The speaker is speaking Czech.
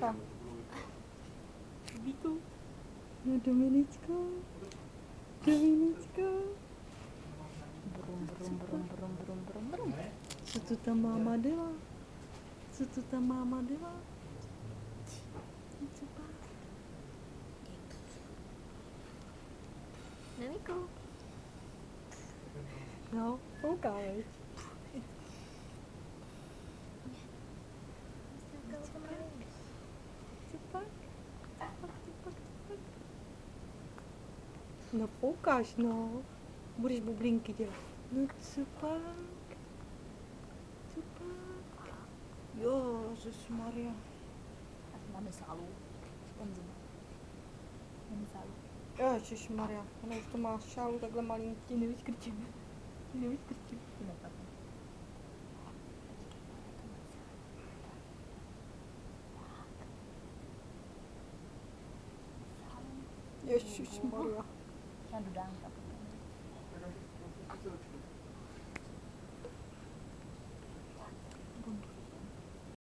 Dominička. Vítu. No Dominičko. Dominičko. Brum, brum, brum, brum, brum, brum, brum. Co tu ta máma dělá? Co tu ta máma dělá? Co pak? Nemiko. No, koukáš. Co pak? No poukáš, no. Budeš bublinky dělat. No co pak? Co pak? Jo, ježišmarja. Máme sálu. Sponzor. Máme sálu. Ježišmarja, ono už to má šálu takhle malinký. Ti nevyškrčím. Ti nevyškrčím. Ti nepadne. Ježišmarja. Já dodám tam.